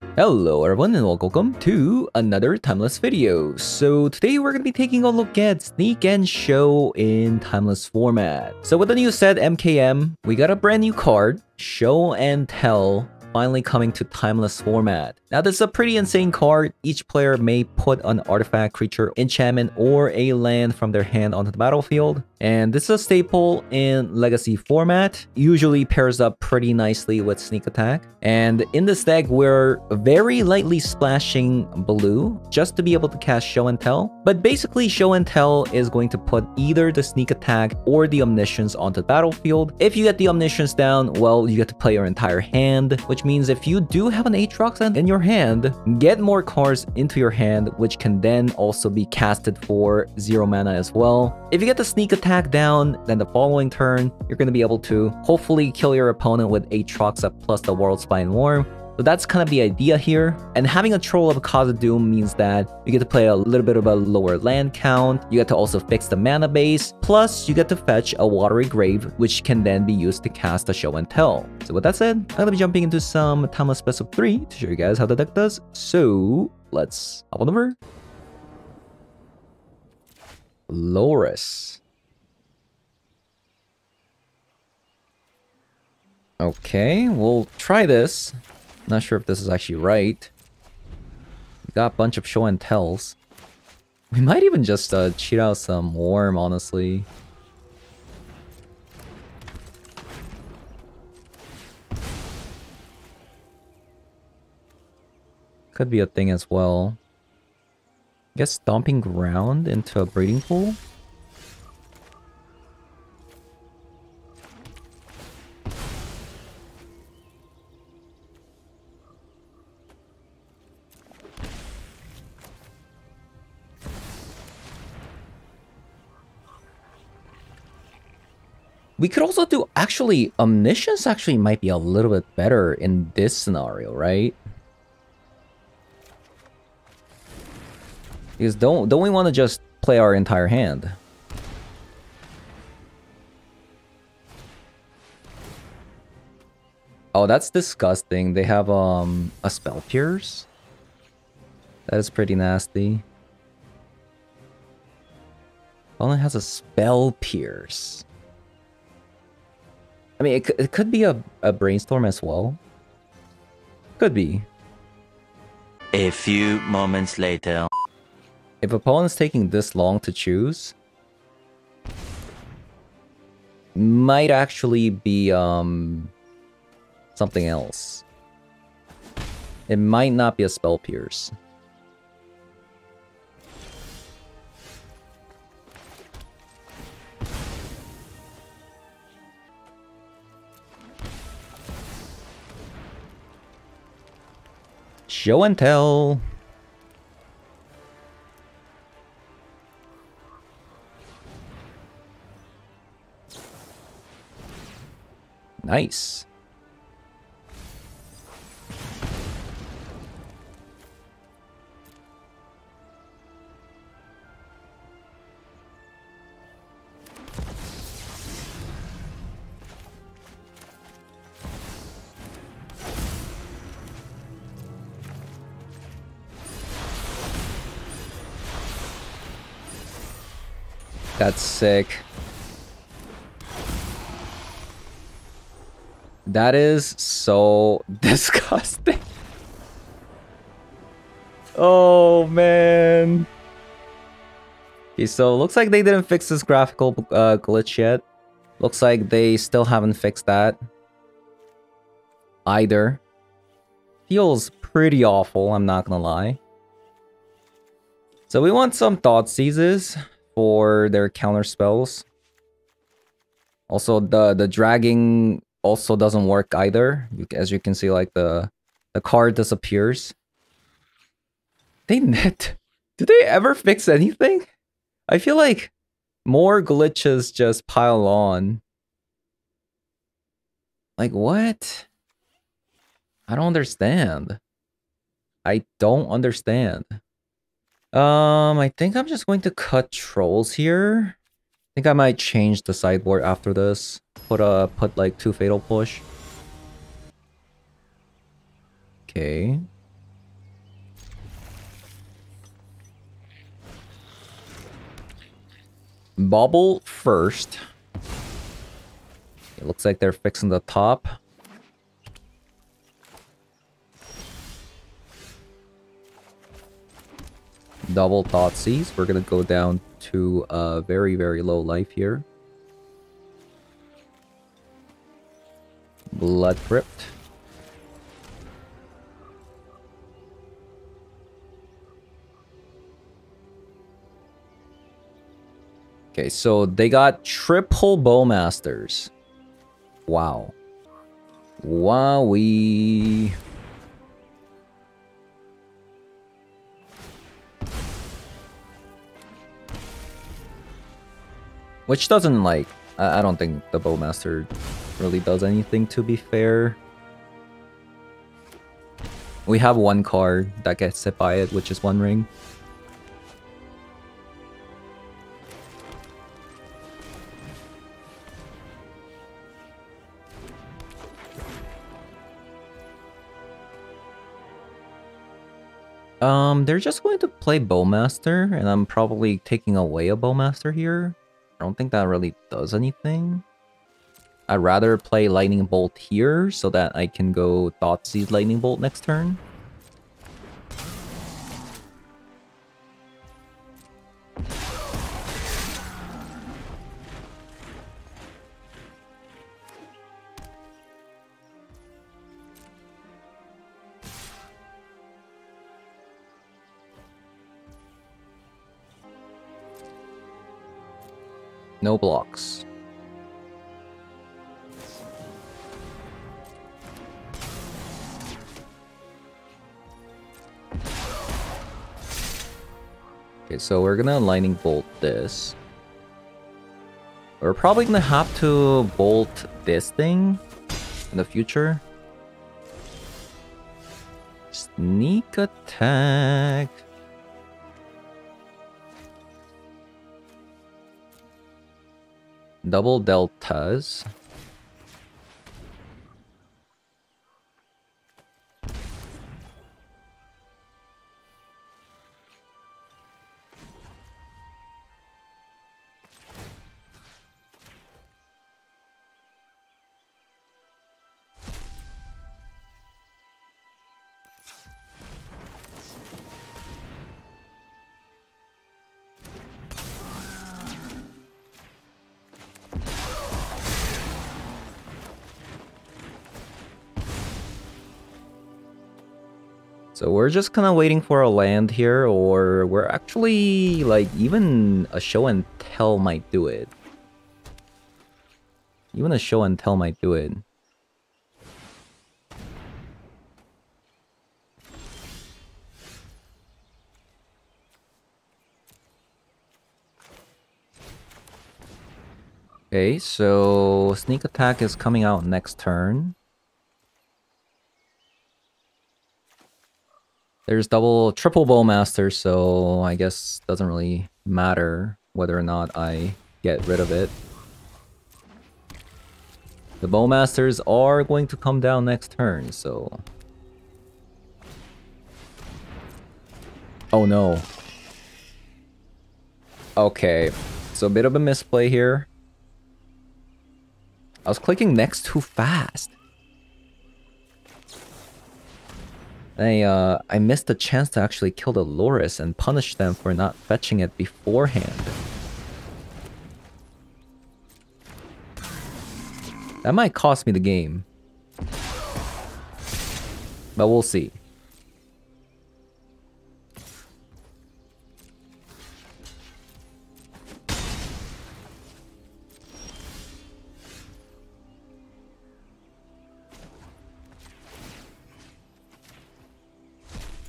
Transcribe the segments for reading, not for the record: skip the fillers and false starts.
Hello everyone and welcome to another Timeless video. So today we're going to be taking a look at Sneak and Show in Timeless format. So with the new set MKM, we got a brand new card, Show and Tell, finally coming to Timeless format. Now this is a pretty insane card. Each player may put an artifact, creature, enchantment, or a land from their hand onto the battlefield. And this is a staple in Legacy format. Usually pairs up pretty nicely with Sneak Attack. And in this deck, we're very lightly splashing blue just to be able to cast Show and Tell. But basically, Show and Tell is going to put either the Sneak Attack or the Omniscience onto the battlefield. If you get the Omniscience down, well, you get to play your entire hand, which means if you do have an Aatrox in your hand, get more cards into your hand, which can then also be casted for 0 mana as well. If you get the Sneak Attack down, then the following turn, you're going to be able to hopefully kill your opponent with Aatrox up plus the World Spine Worm. So that's kind of the idea here. And having a Troll of Khazad-dûm means that you get to play a little bit of a lower land count. You get to also fix the mana base. Plus, you get to fetch a Watery Grave, which can then be used to cast a Show and Tell. So with that said, I'm going to be jumping into some Timeless Best of 3 to show you guys how the deck does. So let's hop on over. Loris. Okay, we'll try this. Not sure if this is actually right. We got a bunch of Show and Tells. We might even just cheat out some Worm, honestly. Could be a thing as well. I guess Stomping Ground into a Breeding Pool? We could also do, actually, Omniscience actually might be a little bit better in this scenario, right? Because don't we want to just play our entire hand? Oh, that's disgusting. They have a Spell Pierce. That is pretty nasty. Only has a Spell Pierce. I mean, it could be a Brainstorm as well. Could be. A few moments later. If opponent's taking this long to choose, might actually be something else. It might not be a Spell Pierce. Show and Tell. Nice. That's sick. That is so disgusting. Oh, man. Okay, so looks like they didn't fix this graphical glitch yet. Looks like they still haven't fixed that either. Feels pretty awful, I'm not gonna lie. So we want some Thought Seizes for their counter spells. Also, the dragging also doesn't work either. As you can see, like the card disappears. Did they ever fix anything? I feel like more glitches just pile on. Like, what? I don't understand. I don't understand. I think I'm just going to cut trolls here. I think I might change the sideboard after this. Put like 2 Fatal Push. Okay. Bobble first. It looks like they're fixing the top. Double Thoughtseize. We're gonna go down to a very, very low life here. Blood Crypt. Okay, so they got triple Bowmasters. Wow. Wowee. Which doesn't, like... I don't think the Bowmaster really does anything, to be fair. We have one card that gets hit by it, which is One Ring. They're just going to play Bowmaster, and I'm probably taking away a Bowmaster here. I don't think that really does anything. I'd rather play Lightning Bolt here, so that I can go Thoughtseize Lightning Bolt next turn. No blocks. Okay, so we're gonna Lightning Bolt this. We're probably gonna have to bolt this thing in the future. Sneak attack. Double deltas. So we're just kind of waiting for a land here, or we're actually, like, even a show and tell might do it. Even a show and tell might do it. Okay, so sneak attack is coming out next turn. There's triple Bowmaster, so I guess doesn't really matter whether or not I get rid of it. The Bowmasters are going to come down next turn, so... Oh no. Okay, so a bit of a misplay here. I was clicking next too fast. I missed the chance to actually kill the Loris and punish them for not fetching it beforehand. That might cost me the game. But we'll see.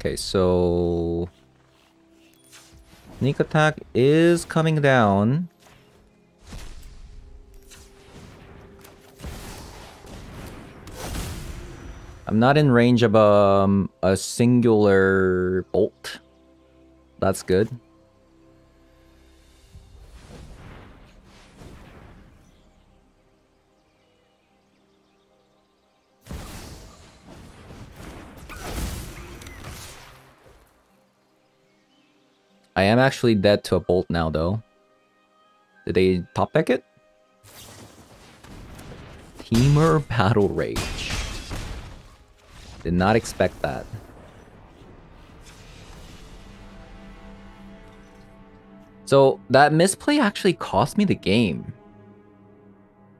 Okay, so... Sneak attack is coming down. I'm not in range of a singular bolt. That's good. I am actually dead to a bolt now, though. Did they top deck it? Teamer Battle Rage. Did not expect that. So that misplay actually cost me the game.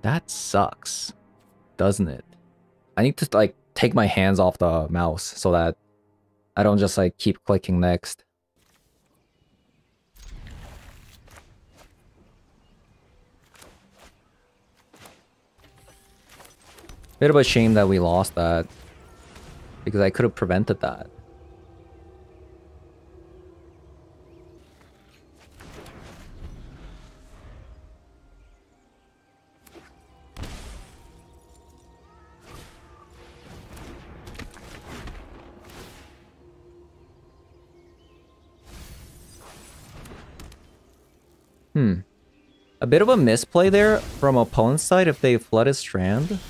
That sucks, doesn't it? I need to like take my hands off the mouse so that I don't just like keep clicking next. Bit of a shame that we lost that, because I could have prevented that. A bit of a misplay there from opponent's side. If they flooded Strand,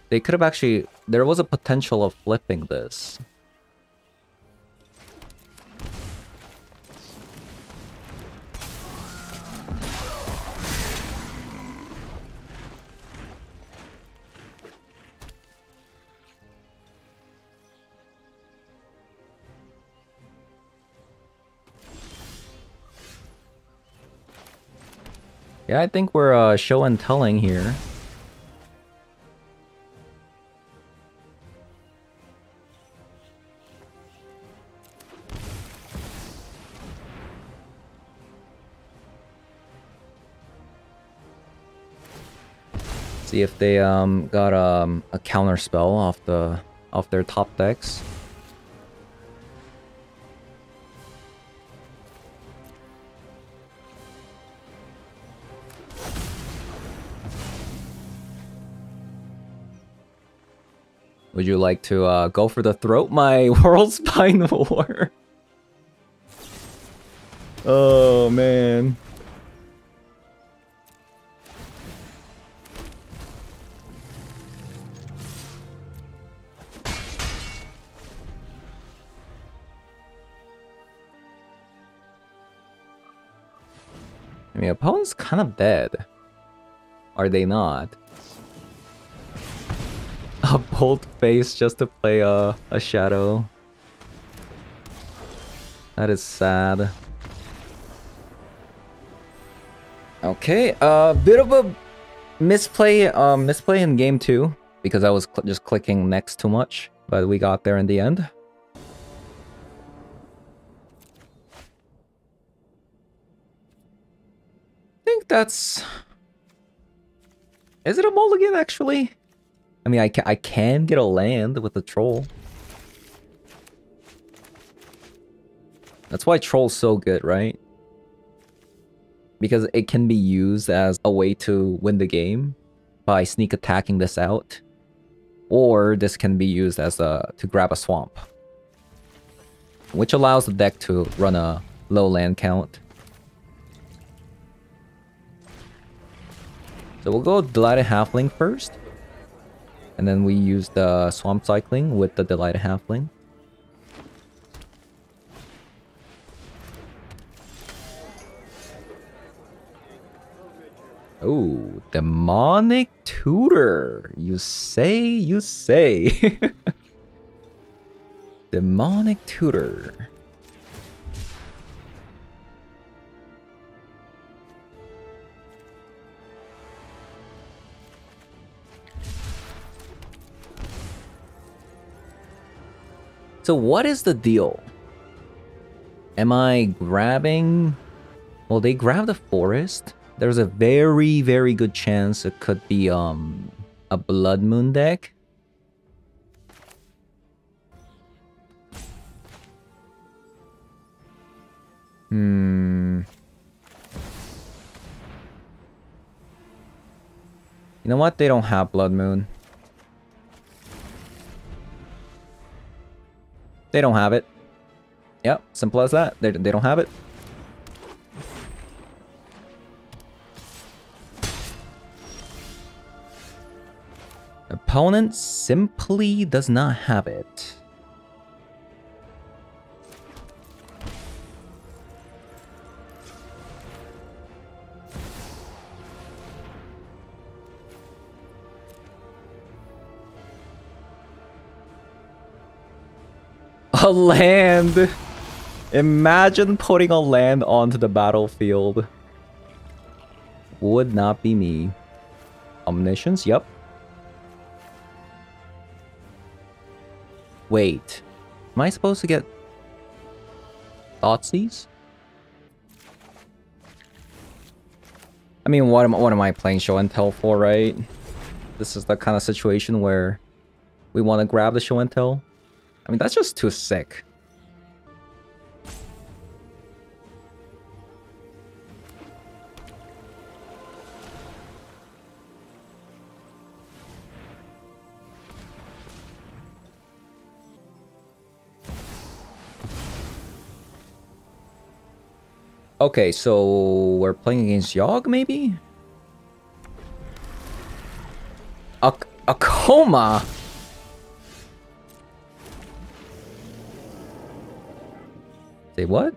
they could have actually... There was a potential of flipping this. Yeah, I think we're show and telling here. See if they got a counter spell off their top decks. Would you like to go for the throat, my World Spine War? Oh man. I mean, opponent's kind of dead. Are they not? A bold face just to play a shadow. That is sad. Okay, bit of a misplay in game 2 because I was just clicking next too much, but we got there in the end. I think that's... Is it a mulligan actually? I mean, I can get a land with the troll. That's why troll's so good, right? Because it can be used as a way to win the game by sneak attacking this out. Or this can be used as to grab a swamp, which allows the deck to run a low land count. So we'll go Delighted Halfling first. And then we use the Swamp Cycling with the Delighted Halfling. Oh, Demonic Tutor. You say, you say. Demonic Tutor. So what is the deal? Am I grabbing... Well, they grabbed the forest. There's a very, very good chance it could be a Blood Moon deck. You know what? They don't have Blood Moon. They don't have it. Yep, simple as that. They don't have it. Opponent simply does not have it. A land! Imagine putting a land onto the battlefield. Would not be me. Omniscience, yep. Wait. Am I supposed to get Thoughtseize? I mean, what am I playing show and tell for, right? This is the kind of situation where we want to grab the show and tell. I mean, that's just too sick. Okay, so we're playing against Yogg, maybe? A coma? Say what?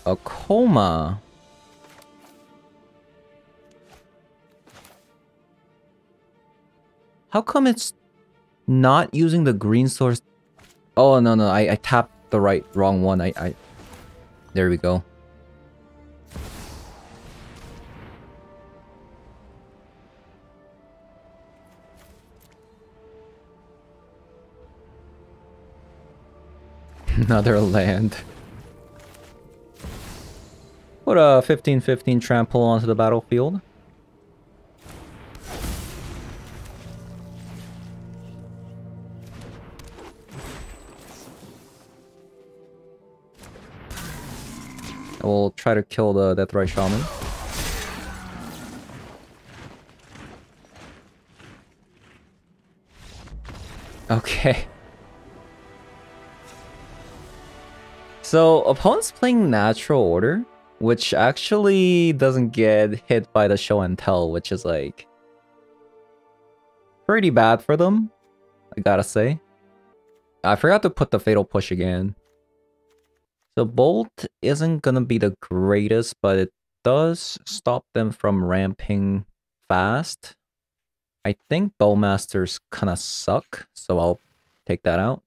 A coma? How come it's not using the green source? Oh, no, no, I tapped the wrong one. There we go. Another land. Put a 15/15 trample onto the battlefield. We'll try to kill the Deathrite Shaman. Okay. So, opponent's playing Natural Order, which actually doesn't get hit by the show and tell, which is like pretty bad for them, I gotta say. I forgot to put the Fatal Push again. So Bolt isn't gonna be the greatest, but it does stop them from ramping fast. I think Bowmasters kinda suck, so I'll take that out.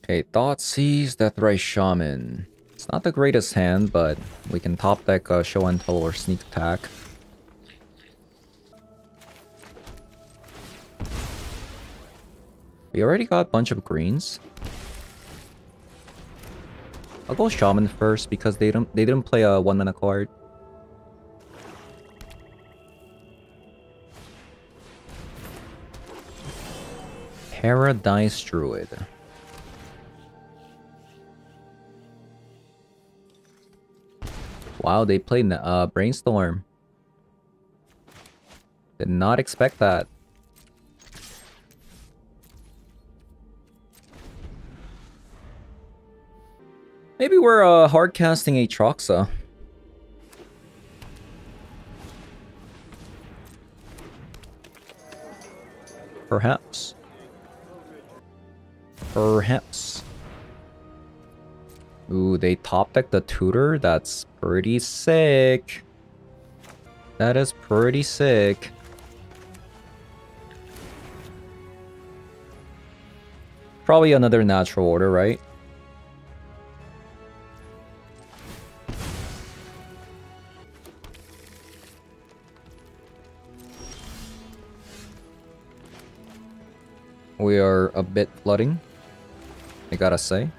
Okay, Thoughtseize, Deathrite Shaman. It's not the greatest hand, but we can top deck Show and Tell or Sneak Attack. We already got a bunch of greens. I'll go Shaman first because they didn't play a 1-mana card. Paradise Druid. Wow, they played Brainstorm. Did not expect that. Maybe we're hard casting Aatroxa. Perhaps. Perhaps. Ooh, they top deck the Tutor? That's pretty sick. That is pretty sick. Probably another Natural Order, right? We are a bit flooding, I gotta say.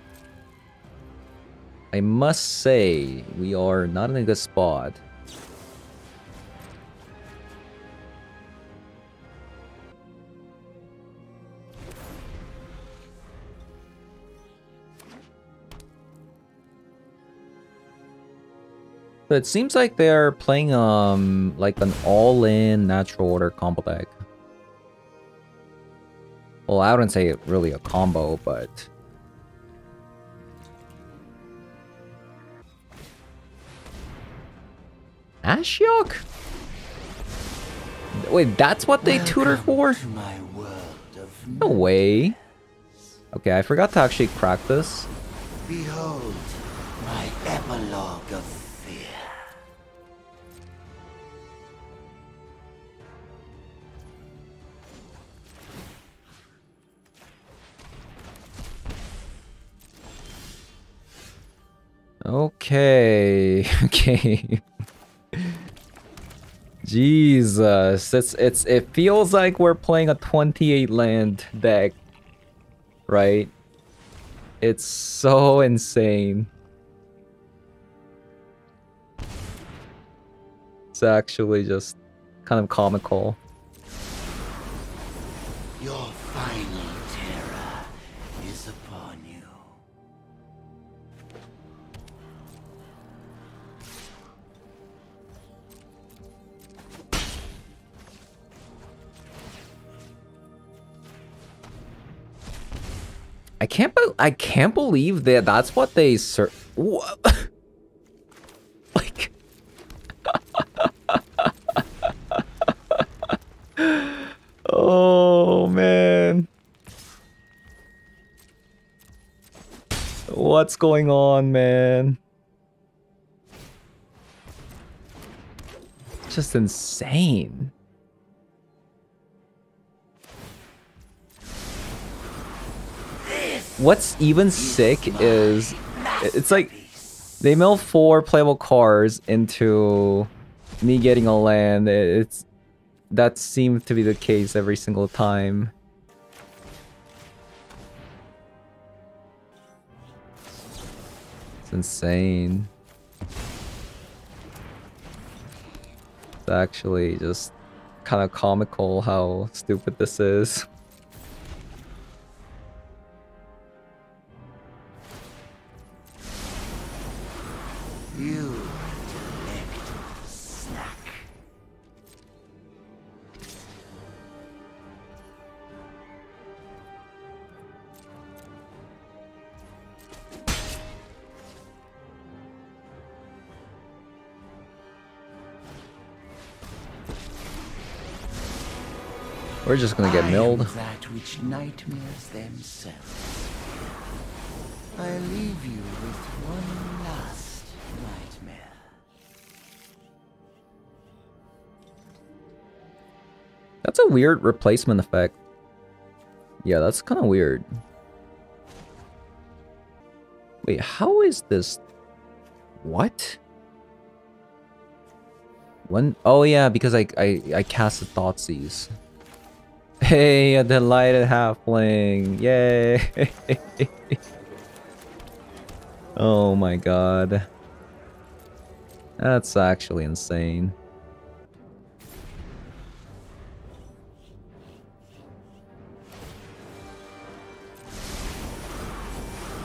I must say, we are not in a good spot. So it seems like they're playing like an all-in Natural Order combo deck. Well, I wouldn't say it really a combo, but... Ashiok? Wait, that's what they tutor for? No way. Okay, I forgot to actually crack this. Behold my epilogue of fear. Okay. Okay. Jesus, it feels like we're playing a 28 land deck, right? It's so insane. It's actually just kind of comical. Your final terror is upon you. I can't believe that that's what they what? Like oh man. What's going on, man? Just insane. What's even sick is it's like they mill 4 playable cards into me getting a land. That seems to be the case every single time. It's insane. It's actually just kind of comical how stupid this is. You intellect snack. We're just gonna get milled. That which nightmares themselves. I leave you with one last nightmare. That's a weird replacement effect. Yeah, that's kind of weird. Wait, how is this? What? When? Oh yeah, because I cast the Thoughtseize. Hey, a delighted halfling! Yay! Oh my god. That's actually insane.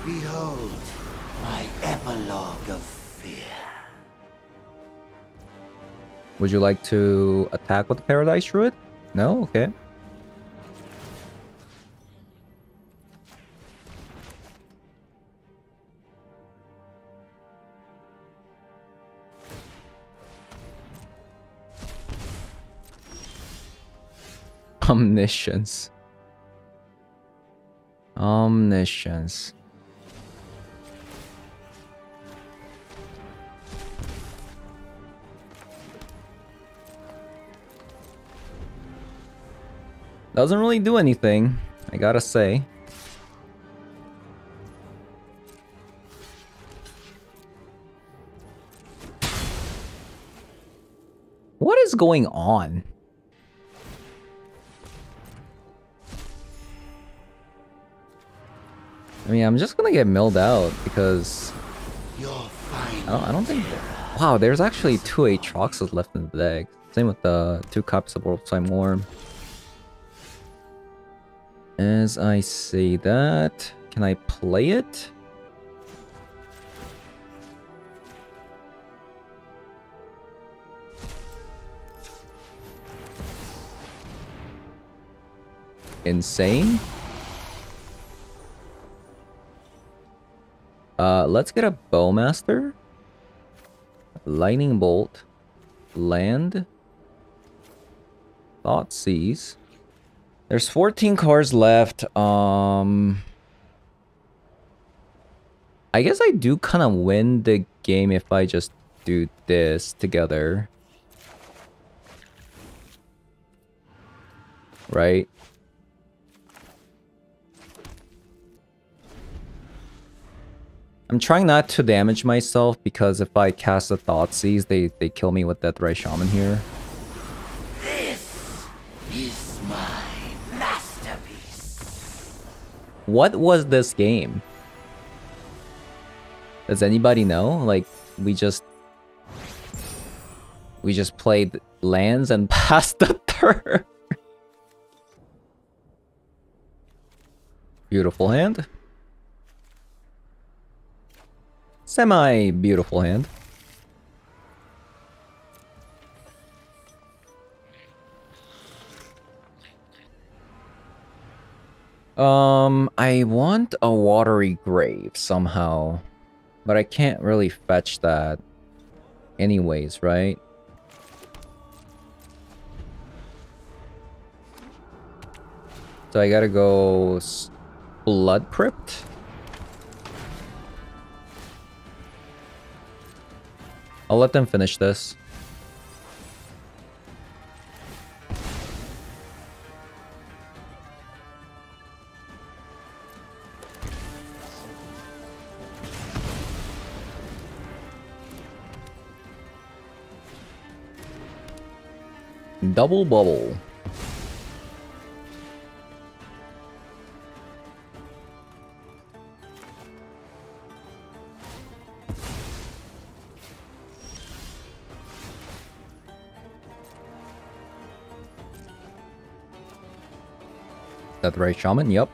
Behold, my epilogue of fear. Would you like to attack with the Paradise Druid? No? Okay. Omniscience. Omniscience. Doesn't really do anything, I gotta say. What is going on? I mean, I'm just gonna get milled out because I don't think. Wow, there's actually 2 Aatroxes left in the deck. Same with the 2 copies of World Time Worm. As I say that, can I play it? Insane. Let's get a Bowmaster, Lightning Bolt, land, Thoughtseize. There's 14 cards left. I guess I do kind of win the game if I just do this together. Right? I'm I'm trying not to damage myself because if I cast the Thoughtseize, they kill me with that Right Shaman here. This is my masterpiece. What was this game? Does anybody know? Like, we just played lands and passed the turn. Beautiful hand. Semi-beautiful hand. I want a watery grave somehow, but I can't really fetch that anyways, right? So I gotta go Blood Crypt. I'll let them finish this. Double bubble. That the right shaman? Yep.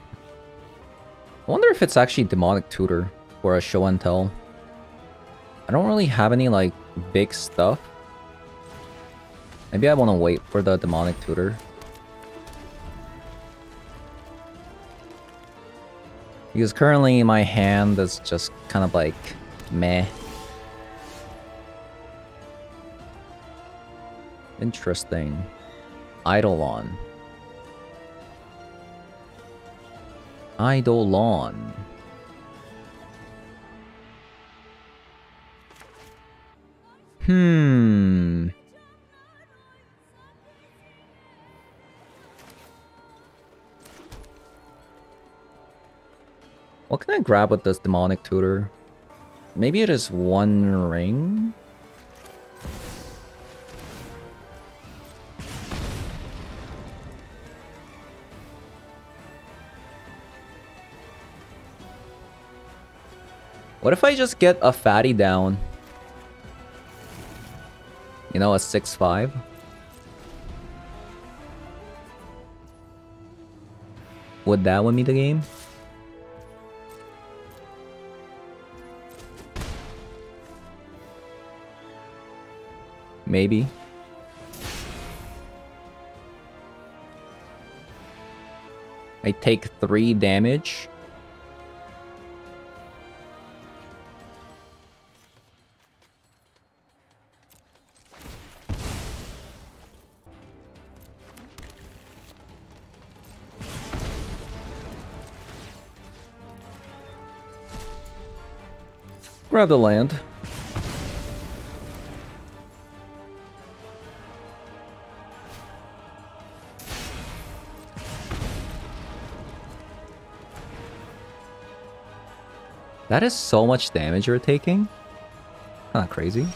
I wonder if it's actually demonic tutor for a show and tell. I don't really have any like big stuff. Maybe I want to wait for the demonic tutor. Because currently my hand is just kind of like meh. Interesting. Eidolon. Eidolon. What can I grab with this demonic tutor? Maybe it is one ring? What if I just get a fatty down? You know, a 6/5? Would that win me the game? Maybe. I take 3 damage. Grab the land. That is so much damage you're taking. Kinda crazy.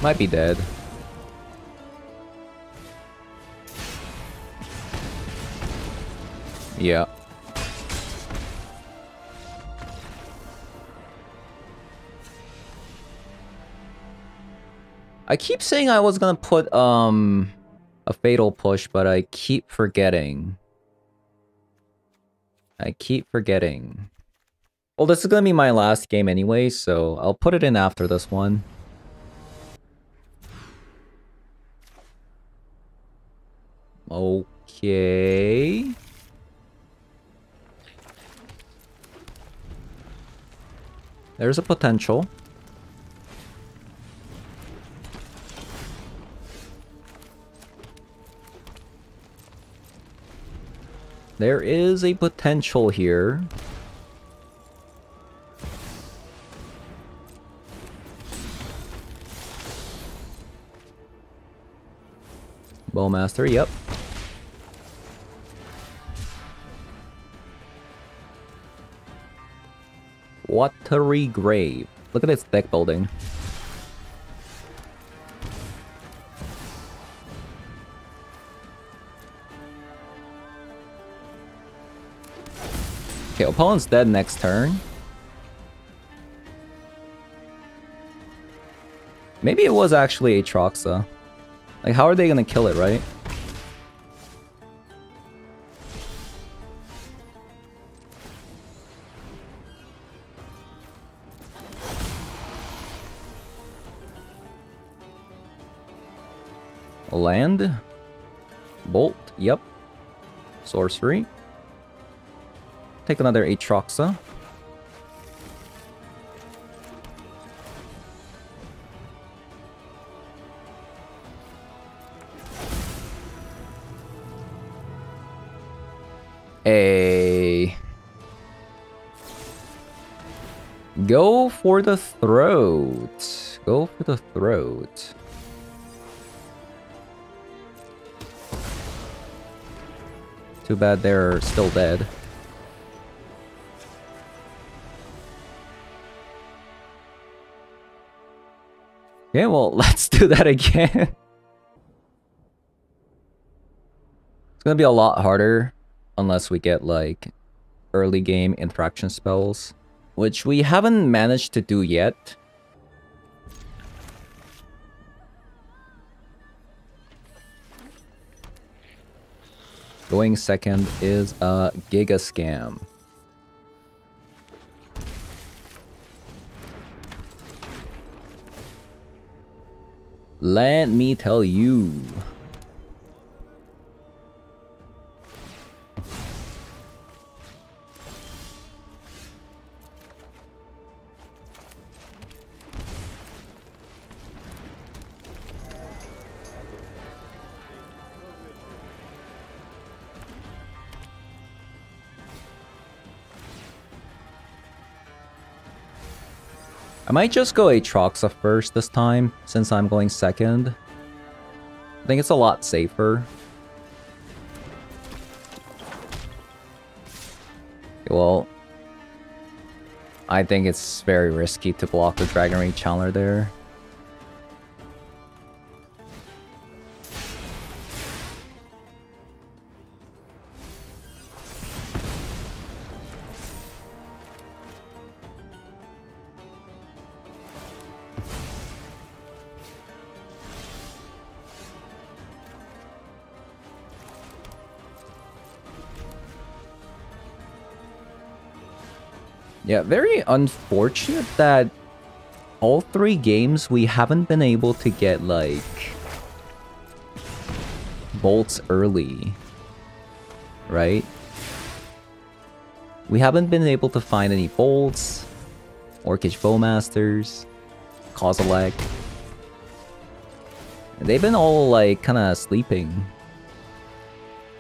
Might be dead. Yeah. I keep saying I was gonna put a fatal push, but I keep forgetting. Well, this is gonna be my last game anyway, so I'll put it in after this one. Okay. There's a potential. There is a potential here. Bowmaster, yep. Watery Grave. Look at its deck building. Okay, opponent's dead next turn. Maybe it was actually Aatroxa. Like, how are they gonna kill it, right? Land. Bolt, yep. Sorcery. Take another Aatroxa. Go for the throat. Go for the throat. Too bad they're still dead. Yeah, well, let's do that again. It's gonna be a lot harder unless we get, like, early game interaction spells, which we haven't managed to do yet. Going second is a giga scam. Let me tell you. I might just go Aatroxa first this time, since I'm going second. I think it's a lot safer. Well, I think it's very risky to block the Dragon Rage Channeler there. Yeah, very unfortunate that all 3 games we haven't been able to get, like, bolts early, right? We haven't been able to find any bolts, Orcish Bowmasters, Kozilek. They've been all, like, kind of sleeping.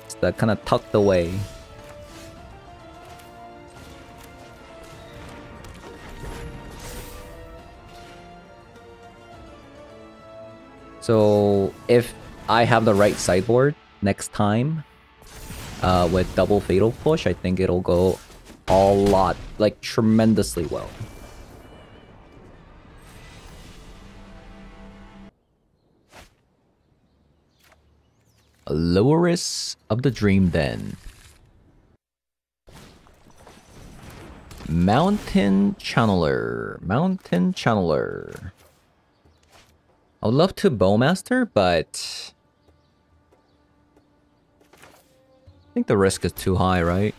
It's that kind of tucked away. So if I have the right sideboard next time with double Fatal Push, I think it'll go a lot, like, tremendously well. Loris of the Dream Den. Mountain Channeler. Mountain Channeler. I would love to Bowmaster, but I think the risk is too high, right?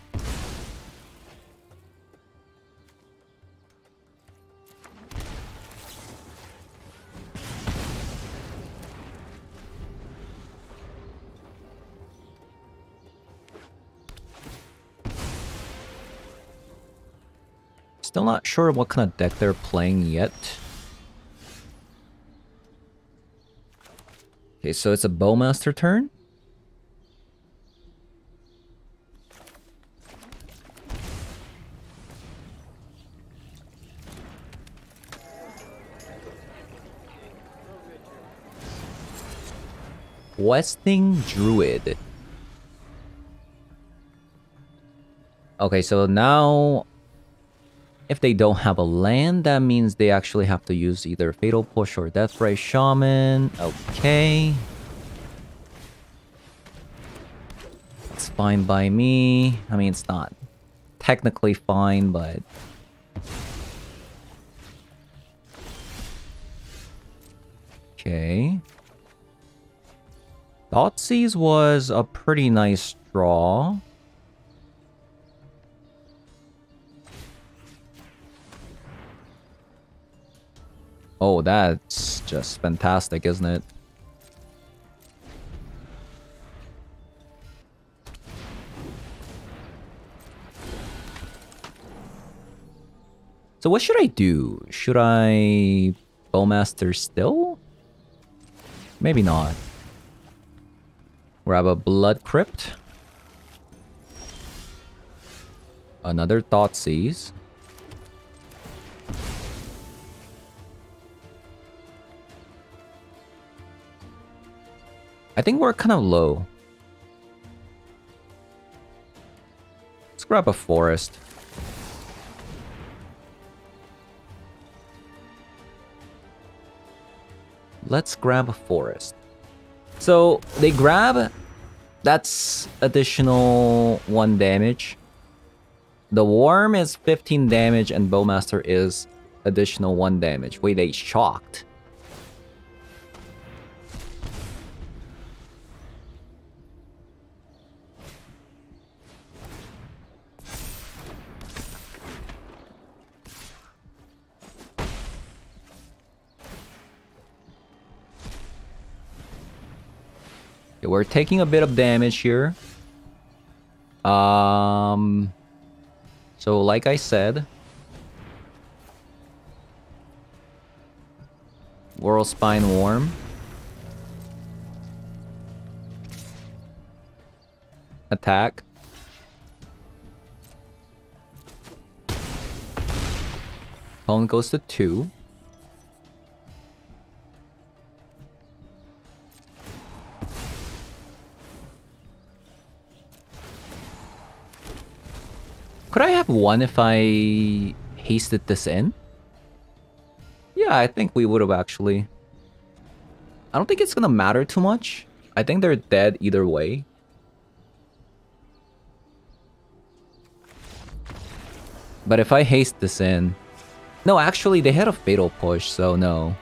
Still not sure what kind of deck they're playing yet. Okay, so it's a Bowmaster turn. Questing Druid. Okay, so now if they don't have a land, that means they actually have to use either Fatal Push or Deathray Shaman. Okay. It's fine by me. I mean, it's not technically fine, but... Okay. Thoughtseize was a pretty nice draw. Oh, that's just fantastic, isn't it? So what should I do? Should I Bowmaster still? Maybe not. Grab a Blood Crypt. Another Thoughtseize. I think we're kind of low. Let's grab a Forest. Let's grab a Forest. So they grab, that's additional 1 damage. The Worm is 15 damage and Bowmaster is additional 1 damage. Wait, they shocked. Okay, we're taking a bit of damage here. So like I said, World Spine Worm. Attack. Opponent goes to 2. Could I have 1 if I hasted this in? Yeah, I think we would have actually. I don't think it's gonna matter too much. I think they're dead either way. But if I haste this in... No, actually, they had a Fatal Push, so no.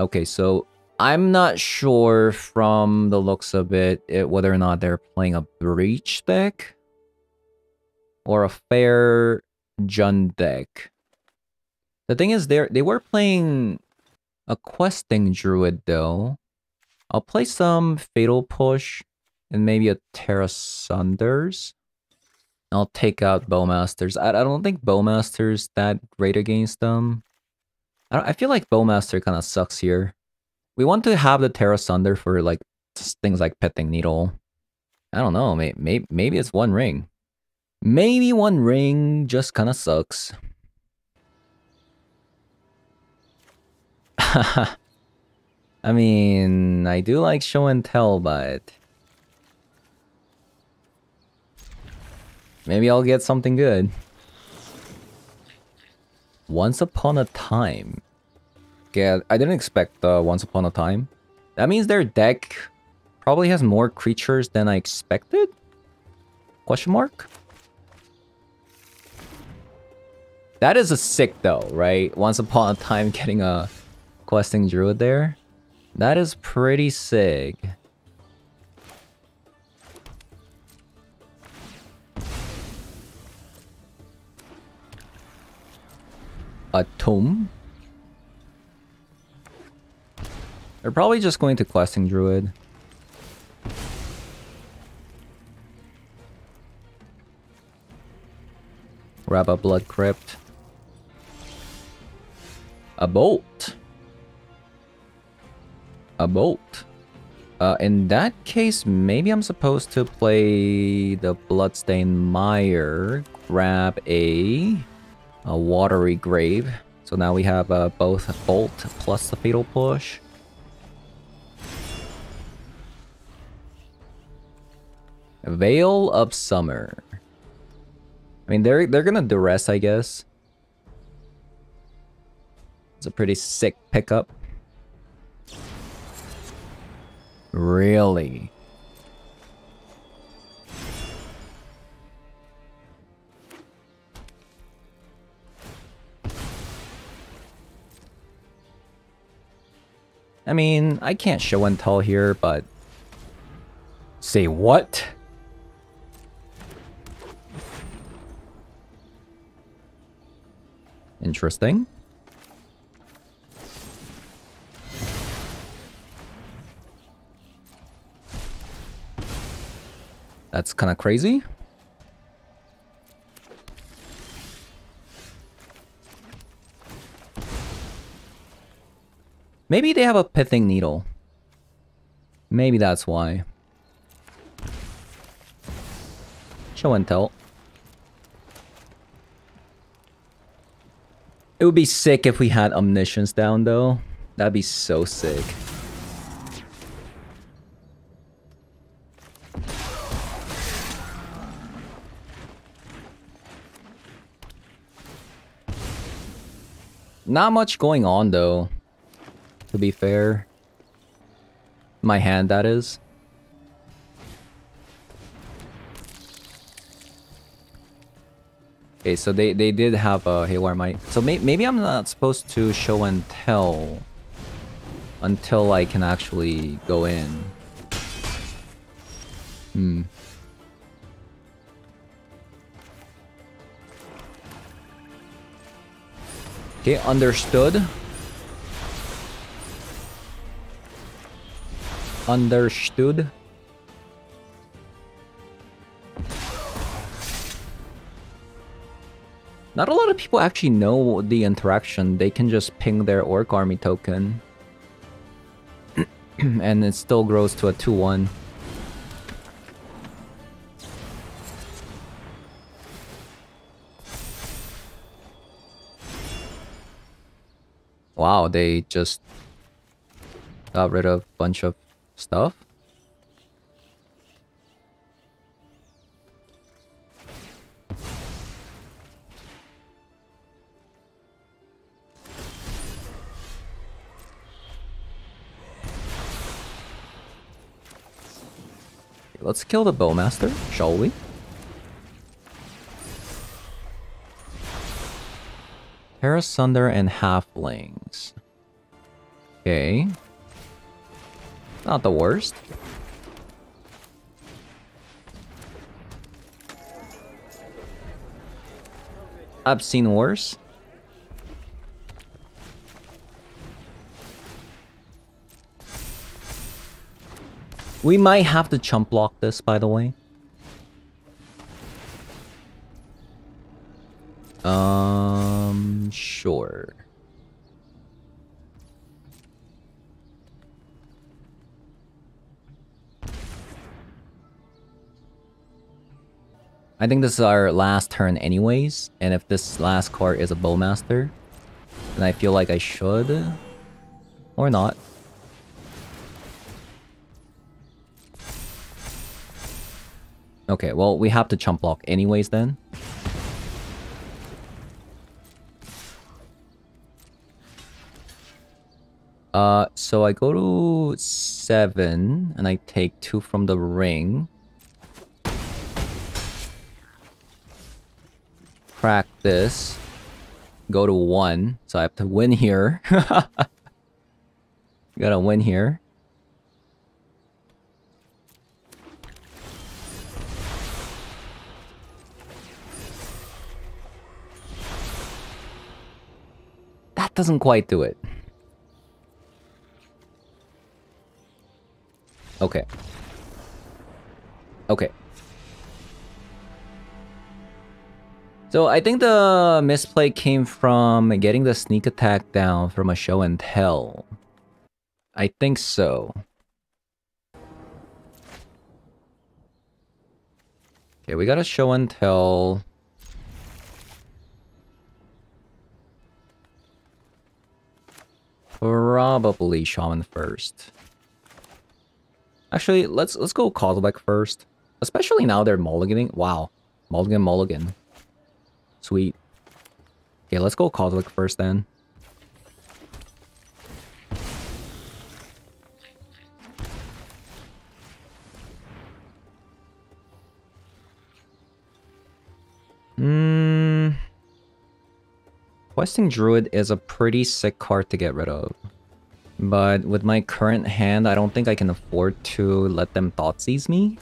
Okay, so I'm not sure from the looks of it, whether or not they're playing a Breach deck or a Fair Jund deck. The thing is, they were playing a Questing Druid, though. I'll play some Fatal Push and maybe a Terra Sunders. I'll take out Bowmasters. I don't think Bowmaster's that great against them. I feel like Bowmaster kind of sucks here. We want to have the Terra Sunder for like things like Petting Needle. I don't know. Maybe it's 1 ring. Maybe 1 ring just kind of sucks. I mean, I do like show and tell, but maybe I'll get something good. Once Upon a Time. Okay, I didn't expect Once Upon a Time. That means their deck probably has more creatures than I expected? Question mark? That is a sick though, right? Once Upon a Time getting a Questing Druid there. That is pretty sick. A Tomb. They're probably just going to Questing Druid. Grab a Blood Crypt. A Bolt. A Bolt. In that case, maybe I'm supposed to play the Bloodstained Mire. Grab a Watery Grave. So now we have both Bolt plus the Fatal Push. Veil of Summer. I mean, they're gonna duress, I guess. It's a pretty sick pickup. Really? I mean, I can't show and tell here, but... Say what? Interesting. That's kind of crazy. Maybe they have a pithing needle. Maybe that's why. Show and tell. It would be sick if we had omniscience down though. That'd be so sick. Not much going on though, to be fair. My hand, that is. Okay, so they did have a Haywire Might. So maybe I'm not supposed to show and tell until I can actually go in. Okay, understood. Understood. Not a lot of people actually know the interaction. They can just ping their Orc Army token. And it still grows to a 2-1. Wow, they just got rid of a bunch of stuff. Let's kill the Bowmaster, shall we? Terra Sunder and Halflings. Okay. Not the worst. I've seen worse. We might have to chump block this, by the way. Sure. I think this is our last turn anyways, and if this last card is a Bowmaster, then I feel like I should, or not. Okay, well, we have to chump block anyways then. So I go to 7, and I take 2 from the ring. Crack this. Go to 1, so I have to win here. Gotta win here. That doesn't quite do it. Okay. Okay. So I think the misplay came from getting the sneak attack down from a show and tell. I think so. Okay, we got a show and tell. Probably Shaman first. Actually, let's go Cosmic first. Especially now they're mulliganing. Wow. Mulligan, mulligan. Sweet. Okay, let's go Cosmic first then. Questing Druid is a pretty sick card to get rid of. But with my current hand, I don't think I can afford to let them Thoughtseize me.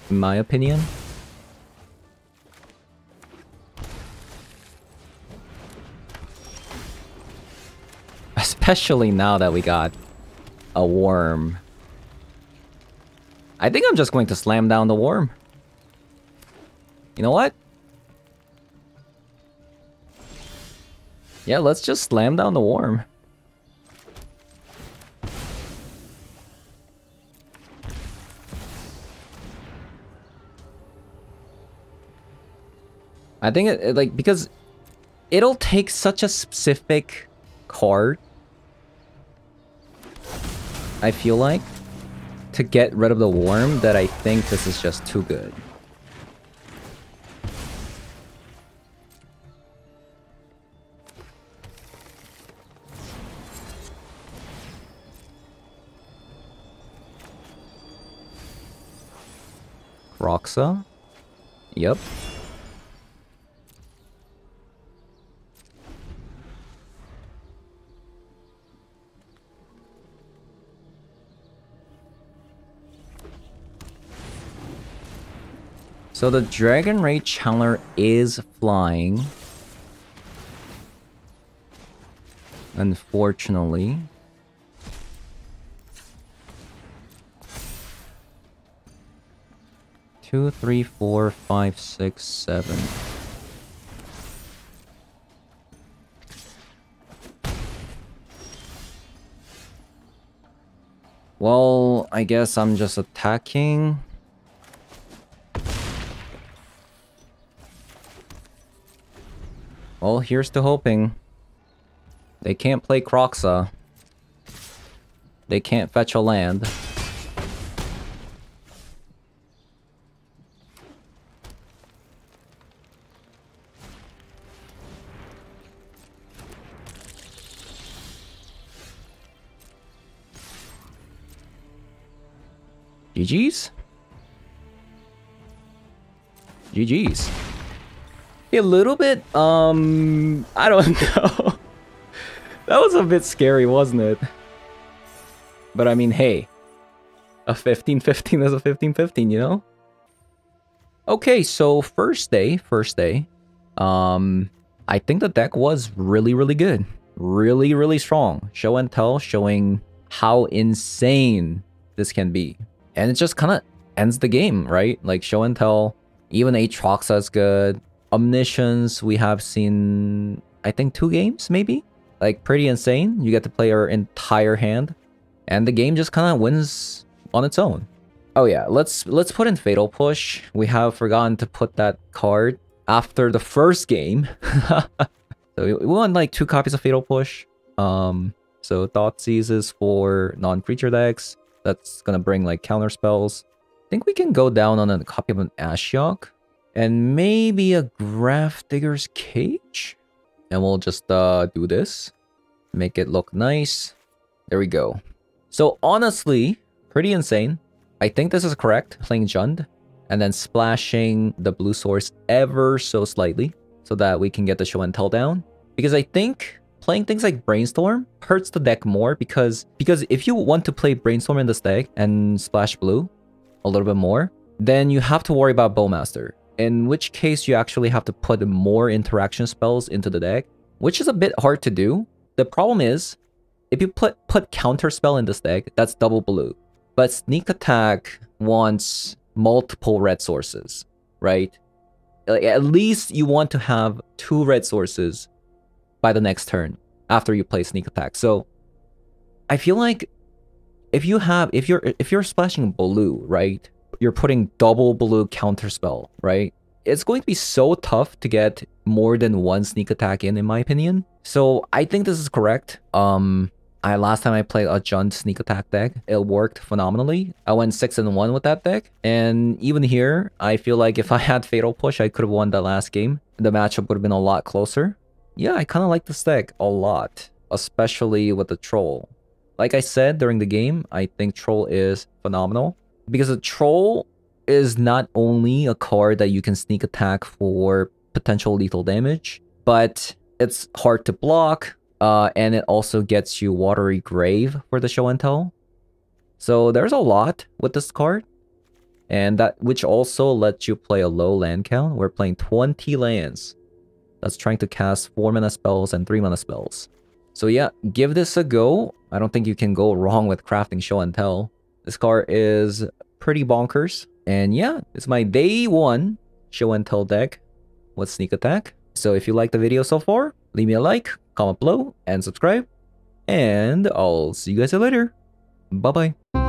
In my opinion. Especially now that we got a worm. I think I'm just going to slam down the worm. You know what? Yeah, let's just slam down the worm. I think it like, because it'll take such a specific card, I feel like, to get rid of the worm, that I think this is just too good. Roxa? Yep. So the Dragon Ray Channeler is flying. Unfortunately. Two, three, four, five, six, seven. Well, I guess I'm just attacking. Well, here's to hoping. They can't play Croxa. They can't fetch a land. GG's? GG's. A little bit, I don't know. That was a bit scary, wasn't it? But I mean, hey. A 15-15 is a 15-15, you know? Okay, so first day. I think the deck was really, really good. Really, really strong. Show and tell, showing how insane this can be. And it just kind of ends the game, right? Like, show and tell. Even Aatroxa is good. Omniscience, we have seen, I think, 2 games, maybe? Like, pretty insane. You get to play our entire hand. And the game just kind of wins on its own. Oh yeah, let's put in Fatal Push. We have forgotten to put that card after the first game. So we want like 2 copies of Fatal Push. So Thoughtseize is for non-creature decks. That's gonna bring like counter spells. I think we can go down on a copy of an Ashiok. And maybe a Grafdigger's Cage? And we'll just do this. Make it look nice. There we go. So honestly, pretty insane. I think this is correct. Playing Jund. And then splashing the blue source ever so slightly. So that we can get the show and tell down. Because I think playing things like Brainstorm hurts the deck more. Because if you want to play Brainstorm in this deck and splash blue a little bit more, then you have to worry about Bowmaster. In which case, you actually have to put more interaction spells into the deck, which is a bit hard to do. The problem is, if you put counter spell in this deck, that's double blue. But Sneak Attack wants multiple red sources, right? Like, at least you want to have 2 red sources by the next turn after you play Sneak Attack. So I feel like if you're splashing blue, right? You're putting double blue counterspell, right? It's going to be so tough to get more than 1 sneak attack in my opinion. So I think this is correct. Last time I played a Jund sneak attack deck, it worked phenomenally. I went 6-1 with that deck. And even here, I feel like if I had Fatal Push, I could have won the last game. The matchup would have been a lot closer. Yeah, I kind of like this deck a lot, especially with the Troll. Like I said during the game, I think Troll is phenomenal because a Troll is not only a card that you can sneak attack for potential lethal damage, but it's hard to block, and it also gets you Watery Grave for the show and tell. So there's a lot with this card, and that which also lets you play a low land count. We're playing 20 lands. That's trying to cast 4 mana spells and 3 mana spells. So yeah, give this a go. I don't think you can go wrong with crafting show and tell. This card is pretty bonkers. And yeah, it's my day 1 show and tell deck with sneak attack. So if you like the video so far, leave me a like, comment below, and subscribe. And I'll see you guys later. Bye-bye.